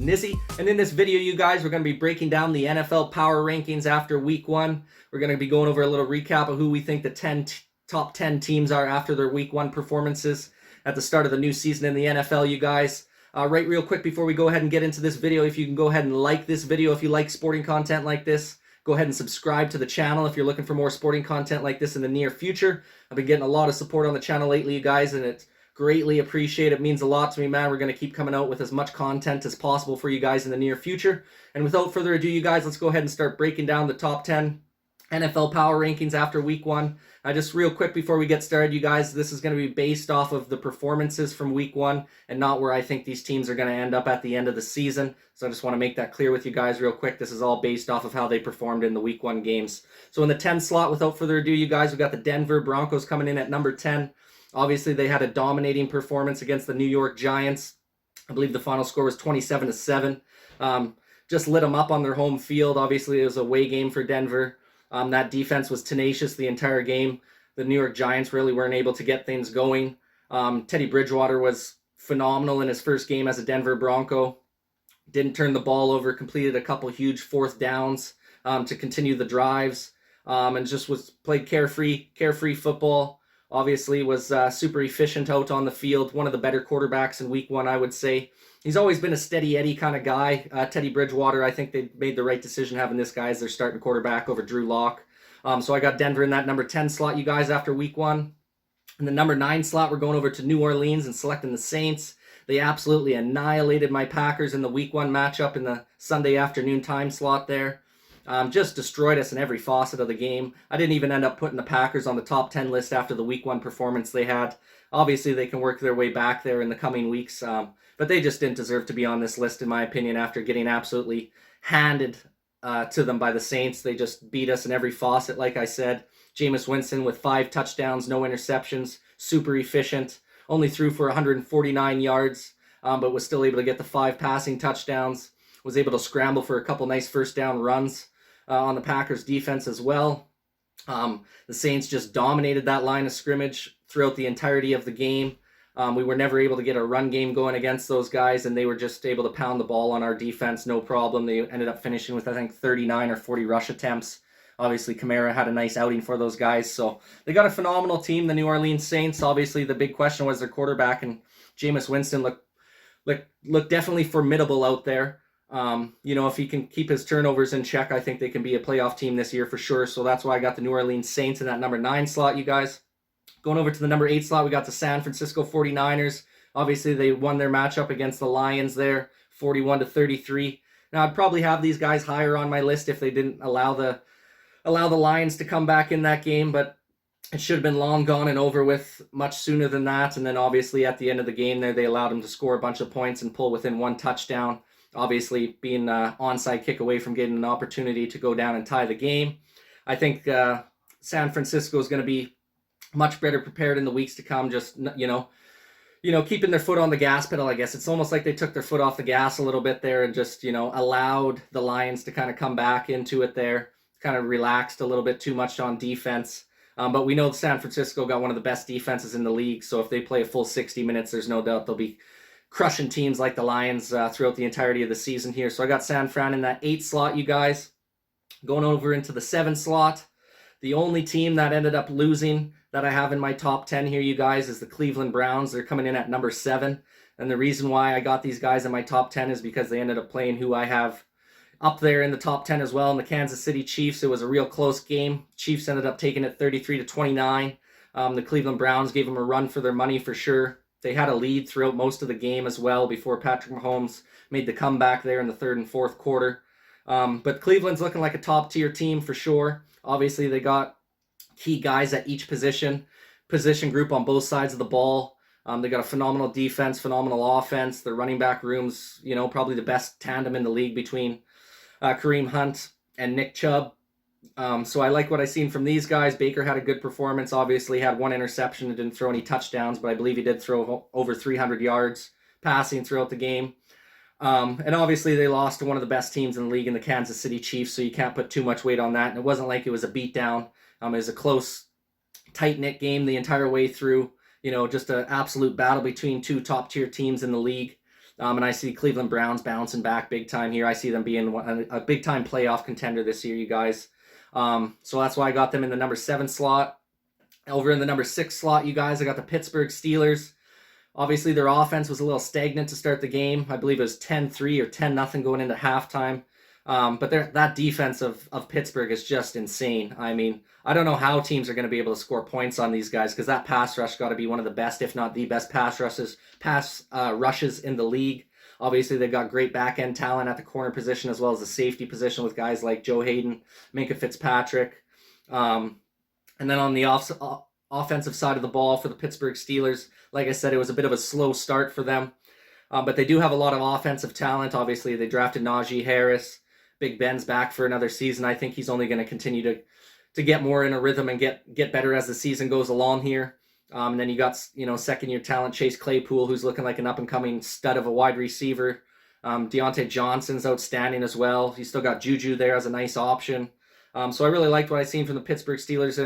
Nizzy, and in this video, you guys, we're going to be breaking down the NFL power rankings after week 1. We're going to be going over a little recap of who we think the top 10 teams are after their week 1 performances at the start of the new season in the NFL, you guys. Right real quick before we go ahead and get into this video, if you can go ahead and like this video if you like sporting content like this. Go ahead and subscribe to the channel if you're looking for more sporting content like this in the near future. I've been getting a lot of support on the channel lately, you guys, and it's greatly appreciate it. It means a lot to me, man. We're going to keep coming out with as much content as possible for you guys in the near future. And without further ado, you guys, let's go ahead and start breaking down the top 10 NFL power rankings after week 1. Just real quick before we get started, you guys, this is going to be based off of the performances from week 1 and not where I think these teams are going to end up at the end of the season. So I just want to make that clear with you guys real quick. This is all based off of how they performed in the week 1 games. So in the 10 slot, without further ado, you guys, we got the Denver Broncos coming in at number 10. Obviously, they had a dominating performance against the New York Giants. I believe the final score was 27-7. Just lit them up on their home field. Obviously, it was a away game for Denver. That defense was tenacious the entire game. The New York Giants really weren't able to get things going. Teddy Bridgewater was phenomenal in his first game as a Denver Bronco. Didn't turn the ball over, completed a couple huge fourth downs to continue the drives, and just played carefree football. Obviously was super efficient out on the field. One of the better quarterbacks in week 1, I would say. He's always been a steady Eddie kind of guy. Teddy Bridgewater, I think they made the right decision having this guy as their starting quarterback over Drew Lock. So I got Denver in that number 10 slot, you guys, after week 1. In the number 9 slot, we're going over to New Orleans and selecting the Saints. They absolutely annihilated my Packers in the week 1 matchup in the Sunday afternoon time slot there. Just destroyed us in every facet of the game. I didn't even end up putting the Packers on the top 10 list after the week 1 performance they had. Obviously, they can work their way back there in the coming weeks, but they just didn't deserve to be on this list, in my opinion, after getting absolutely handed to them by the Saints. They just beat us in every facet, like I said. Jameis Winston with 5 touchdowns, no interceptions, super efficient. Only threw for 149 yards, but was still able to get the 5 passing touchdowns. Was able to scramble for a couple nice first down runs on the Packers defense as well. The Saints just dominated that line of scrimmage throughout the entirety of the game. We were never able to get a run game going against those guys, and they were just able to pound the ball on our defense, no problem. They ended up finishing with, I think, 39 or 40 rush attempts. Obviously, Kamara had a nice outing for those guys. So they got a phenomenal team, the New Orleans Saints. Obviously, the big question was their quarterback, and Jameis Winston looked definitely formidable out there. If he can keep his turnovers in check, I think they can be a playoff team this year for sure. So that's why I got the New Orleans Saints in that number 9 slot, you guys. Going over to the number 8 slot, we got the San Francisco 49ers. Obviously, they won their matchup against the Lions there, 41-33. Now, I'd probably have these guys higher on my list if they didn't allow the Lions to come back in that game, but it should have been long gone and over with much sooner than that. And then obviously at the end of the game there, they allowed them to score a bunch of points and pull within 1 touchdown. Obviously, being an onside kick away from getting an opportunity to go down and tie the game. I think San Francisco is going to be much better prepared in the weeks to come. Just keeping their foot on the gas pedal. I guess it's almost like they took their foot off the gas a little bit there and just allowed the Lions to kind of come back into it there. Kind of relaxed a little bit too much on defense. But we know San Francisco got one of the best defenses in the league. So if they play a full 60 minutes, there's no doubt they'll be crushing teams like the Lions throughout the entirety of the season here. So I got San Fran in that 8 slot, you guys. Going over into the 7 slot, the only team that ended up losing that I have in my top 10 here, you guys, is the Cleveland Browns. They're coming in at number 7. And the reason why I got these guys in my top 10 is because they ended up playing who I have up there in the top 10 as well, in the Kansas City Chiefs. It was a real close game. Chiefs ended up taking it 33-29. The Cleveland Browns gave them a run for their money for sure. They had a lead throughout most of the game as well before Patrick Mahomes made the comeback there in the 3rd and 4th quarter. But Cleveland's looking like a top-tier team for sure. Obviously, they got key guys at each position group on both sides of the ball. They got a phenomenal defense, phenomenal offense. Their running back room's, probably the best tandem in the league between Kareem Hunt and Nick Chubb. So I like what I seen from these guys. Baker had a good performance. Obviously had 1 interception and didn't throw any touchdowns, but I believe he did throw over 300 yards passing throughout the game. And obviously they lost to one of the best teams in the league in the Kansas City Chiefs, so you can't put too much weight on that. And it wasn't like it was a beatdown. It was a close, tight-knit game the entire way through. Just an absolute battle between 2 top-tier teams in the league. And I see Cleveland Browns bouncing back big time here. I see them being a big time playoff contender this year, you guys. So that's why I got them in the number 7 slot. Over in the number 6 slot, you guys, I got the Pittsburgh Steelers. Obviously, their offense was a little stagnant to start the game. I believe it was 10-3 or 10-0 going into halftime. But that defense of Pittsburgh is just insane. I mean, I don't know how teams are going to be able to score points on these guys because that pass rush got to be one of the best, if not the best pass rushes in the league. Obviously, they've got great back-end talent at the corner position as well as the safety position with guys like Joe Hayden, Minkah Fitzpatrick. And then on the offensive side of the ball for the Pittsburgh Steelers, like I said, it was a bit of a slow start for them. But they do have a lot of offensive talent. Obviously, they drafted Najee Harris. Big Ben's back for another season. I think he's only going to continue to get more in a rhythm and get better as the season goes along here. And then you got, second-year talent Chase Claypool, who's looking like an up-and-coming stud of a wide receiver. Deontay Johnson's outstanding as well. You still got Juju there as a nice option. So I really liked what I seen from the Pittsburgh Steelers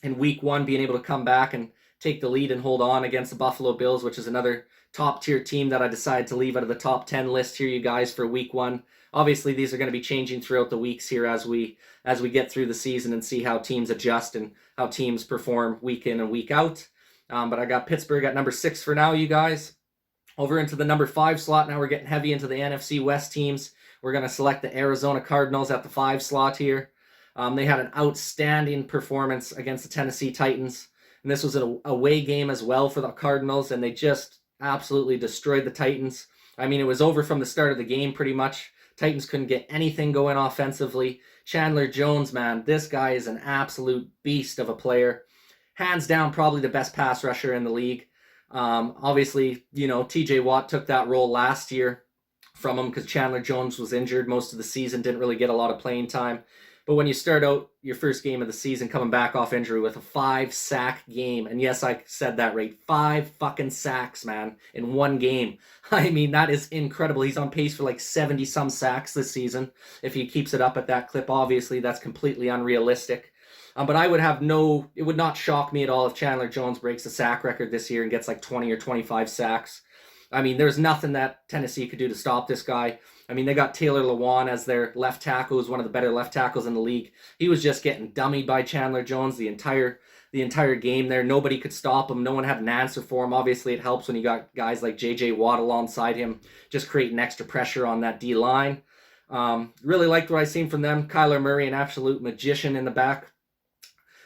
in week 1, being able to come back and take the lead and hold on against the Buffalo Bills, which is another top-tier team that I decided to leave out of the top 10 list here, you guys, for week 1. Obviously, these are going to be changing throughout the weeks here as we get through the season and see how teams adjust and how teams perform week in and week out. But I got Pittsburgh at number 6 for now, you guys. Over into the number 5 slot, now we're getting heavy into the NFC West teams. We're going to select the Arizona Cardinals at the 5 slot here. They had an outstanding performance against the Tennessee Titans. And this was an away game as well for the Cardinals, and they just absolutely destroyed the Titans. I mean, it was over from the start of the game pretty much. Titans couldn't get anything going offensively. Chandler Jones, man, this guy is an absolute beast of a player. Hands down, probably the best pass rusher in the league. Obviously, TJ Watt took that role last year from him because Chandler Jones was injured most of the season, didn't really get a lot of playing time. But when you start out your first game of the season coming back off injury with a 5-sack game, and yes, I said that right, 5 fucking sacks, man, in one game. I mean, that is incredible. He's on pace for like 70-some sacks this season. If he keeps it up at that clip, obviously, that's completely unrealistic. But it would not shock me at all if Chandler Jones breaks the sack record this year and gets like 20 or 25 sacks. I mean, there's nothing that Tennessee could do to stop this guy. I mean, they got Taylor Lewan as their left tackle, who's one of the better left tackles in the league. He was just getting dummied by Chandler Jones the entire game there. Nobody could stop him. No one had an answer for him. Obviously, it helps when you got guys like J.J. Watt alongside him, just creating extra pressure on that D-line. Really liked what I seen from them. Kyler Murray, an absolute magician in the back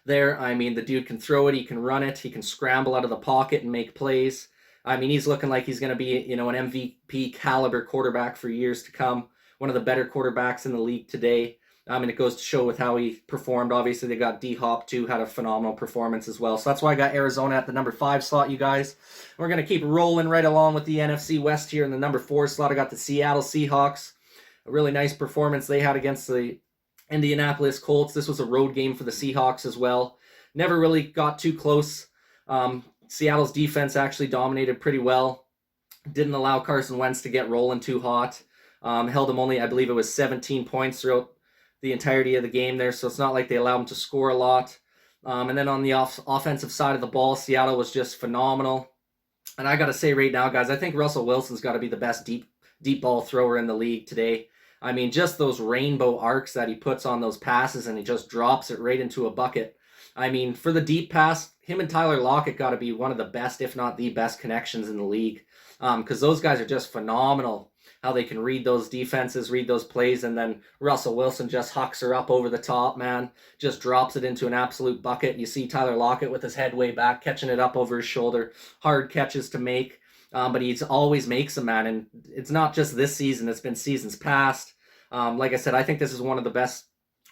there. I mean, the dude can throw it, he can run it, he can scramble out of the pocket and make plays. I mean, he's looking like he's going to be, an MVP caliber quarterback for years to come. One of the better quarterbacks in the league today. And it goes to show with how he performed. Obviously, they got D-Hop, too, had a phenomenal performance as well. So that's why I got Arizona at the number 5 slot, you guys. We're going to keep rolling right along with the NFC West here. In the number 4 slot, I got the Seattle Seahawks. A really nice performance they had against the Indianapolis Colts. This was a road game for the Seahawks as well. Never really got too close. Seattle's defense actually dominated pretty well. Didn't allow Carson Wentz to get rolling too hot. Held him only, I believe it was 17 points throughout the entirety of the game there, so it's not like they allowed him to score a lot. And then on the offensive side of the ball, Seattle was just phenomenal. And I got to say right now, guys, I think Russell Wilson's got to be the best deep ball thrower in the league today. I mean, just those rainbow arcs that he puts on those passes, and he just drops it right into a bucket. I mean, for the deep pass, him and Tyler Lockett got to be one of the best, if not the best connections in the league. Because those guys are just phenomenal. How they can read those defenses, read those plays, and then Russell Wilson just hucks her up over the top, man. Just drops it into an absolute bucket. You see Tyler Lockett with his head way back, catching it up over his shoulder. Hard catches to make. But he always makes them, man. And it's not just this season. It's been seasons past. Like I said, I think this is one of the best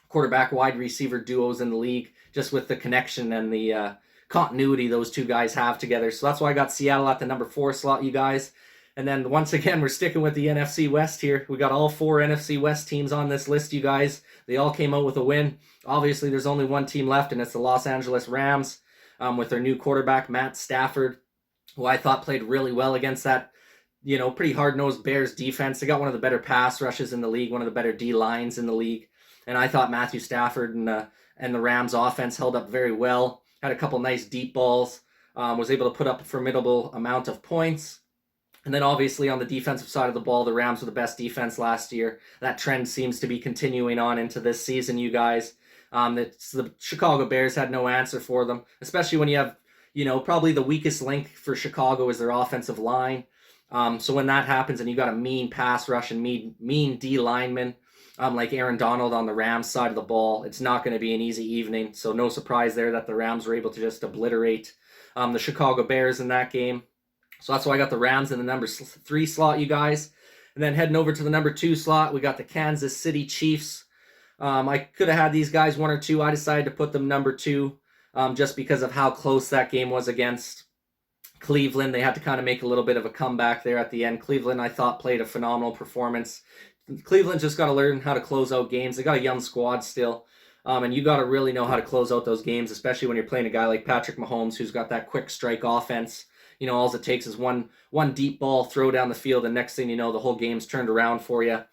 quarterback wide receiver duos in the league, just with the connection and the continuity those two guys have together. So that's why I got Seattle at the number 4 slot, you guys. And then once again, we're sticking with the NFC West here. We got all 4 NFC West teams on this list, you guys. They all came out with a win. Obviously, there's only one team left, and it's the Los Angeles Rams with their new quarterback, Matt Stafford, who I thought played really well against that, pretty hard-nosed Bears defense. They got one of the better pass rushes in the league, one of the better D-lines in the league. And I thought Matthew Stafford and the Rams offense held up very well. Had a couple nice deep balls. Was able to put up a formidable amount of points. And then obviously on the defensive side of the ball, the Rams were the best defense last year. That trend seems to be continuing on into this season, you guys. The Chicago Bears had no answer for them, especially when you have, probably the weakest link for Chicago is their offensive line. So when that happens and you got a mean pass rush and mean D lineman, like Aaron Donald on the Rams side of the ball, it's not going to be an easy evening. So no surprise there that the Rams were able to just obliterate the Chicago Bears in that game. So that's why I got the Rams in the number 3 slot, you guys. And then heading over to the number 2 slot, we got the Kansas City Chiefs. I could have had these guys 1 or 2. I decided to put them number 2 just because of how close that game was against Cleveland. They had to kind of make a little bit of a comeback there at the end. Cleveland, I thought, played a phenomenal performance. Cleveland's just got to learn how to close out games. They got a young squad still. And you got to really know how to close out those games, especially when you're playing a guy like Patrick Mahomes, who's got that quick strike offense. All it takes is one deep ball, throw down the field, and next thing you know, the whole game's turned around for you.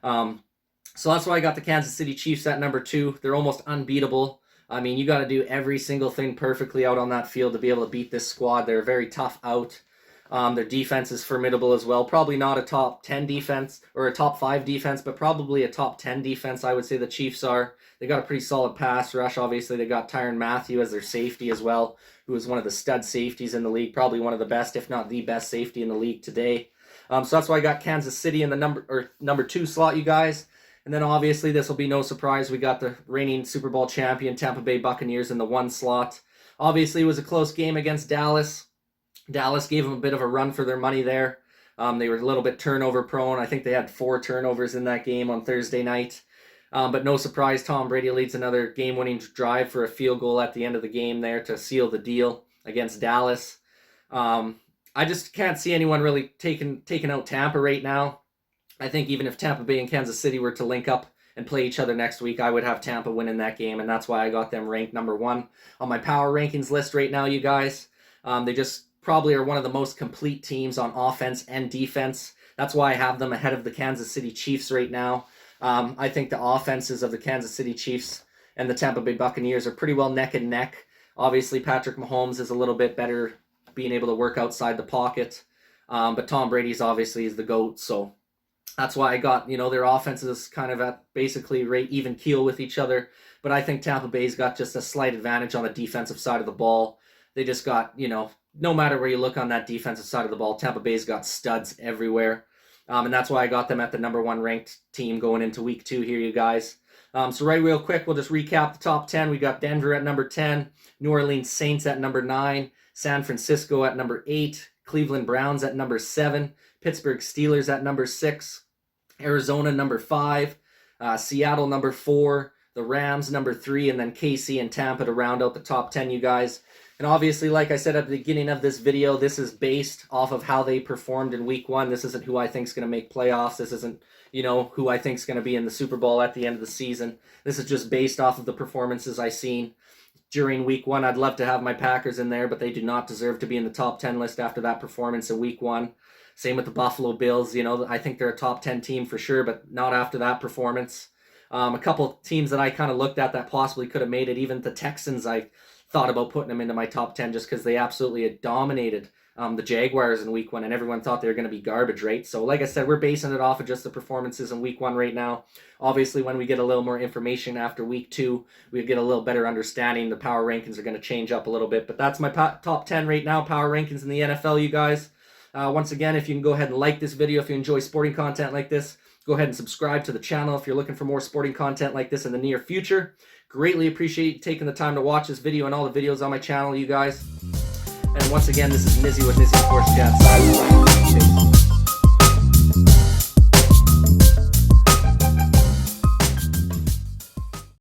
So that's why I got the Kansas City Chiefs at number 2. They're almost unbeatable. I mean, you got to do every single thing perfectly out on that field to be able to beat this squad. They're a very tough out. Their defense is formidable as well. Probably not a top 10 defense or a top 5 defense, but probably a top 10 defense, I would say the Chiefs are. They got a pretty solid pass rush. Obviously, they got Tyrann Mathieu as their safety as well, who is one of the stud safeties in the league, probably one of the best, if not the best safety in the league today. So that's why I got Kansas City in the number 2 slot, you guys. And then obviously this will be no surprise. We got the reigning Super Bowl champion Tampa Bay Buccaneers in the 1 slot. Obviously, it was a close game against Dallas. Dallas gave them a bit of a run for their money there. They were a little bit turnover prone. I think they had 4 turnovers in that game on Thursday night. But no surprise, Tom Brady leads another game-winning drive for a field goal at the end of the game there to seal the deal against Dallas. I just can't see anyone really taking out Tampa right now. I think even if Tampa Bay and Kansas City were to link up and play each other next week, I would have Tampa winning that game, and that's why I got them ranked number 1 on my power rankings list right now, you guys. They just probably are one of the most complete teams on offense and defense. That's why I have them ahead of the Kansas City Chiefs right now. I think the offenses of the Kansas City Chiefs and the Tampa Bay Buccaneers are pretty well neck and neck. Obviously, Patrick Mahomes is a little bit better being able to work outside the pocket. But Tom Brady's obviously is the GOAT, so that's why I got, their offenses kind of at basically right even keel with each other. But I think Tampa Bay's got just a slight advantage on the defensive side of the ball. They just got, no matter where you look on that defensive side of the ball, Tampa Bay's got studs everywhere. And that's why I got them at the number 1 ranked team going into week 2 here, you guys. So right real quick, we'll just recap the top 10. We got Denver at number 10, New Orleans Saints at number 9, San Francisco at number 8, Cleveland Browns at number 7, Pittsburgh Steelers at number 6, Arizona number 5, Seattle number 4, the Rams number 3, and then KC and Tampa to round out the top 10, you guys. And obviously, like I said at the beginning of this video, this is based off of how they performed in week 1. This isn't who I think is going to make playoffs. This isn't, who I think is going to be in the Super Bowl at the end of the season. This is just based off of the performances I've seen during week 1. I'd love to have my Packers in there, but they do not deserve to be in the top 10 list after that performance in week 1. Same with the Buffalo Bills. I think they're a top 10 team for sure, but not after that performance. A couple teams that I kind of looked at that possibly could have made it. Even the Texans, I thought about putting them into my top 10 just because they absolutely dominated the Jaguars in week 1, and everyone thought they were going to be garbage, right? So like I said, we're basing it off of just the performances in week 1 right now. Obviously, when we get a little more information after week 2, we get a little better understanding. The power rankings are going to change up a little bit, but that's my top 10 right now, power rankings in the NFL, you guys. Once again, if you can go ahead and like this video, if you enjoy sporting content like this, go ahead and subscribe to the channel if you're looking for more sporting content like this in the near future. Greatly appreciate you taking the time to watch this video and all the videos on my channel, you guys. And once again, this is Nizzy with Nizzy Sports Chats.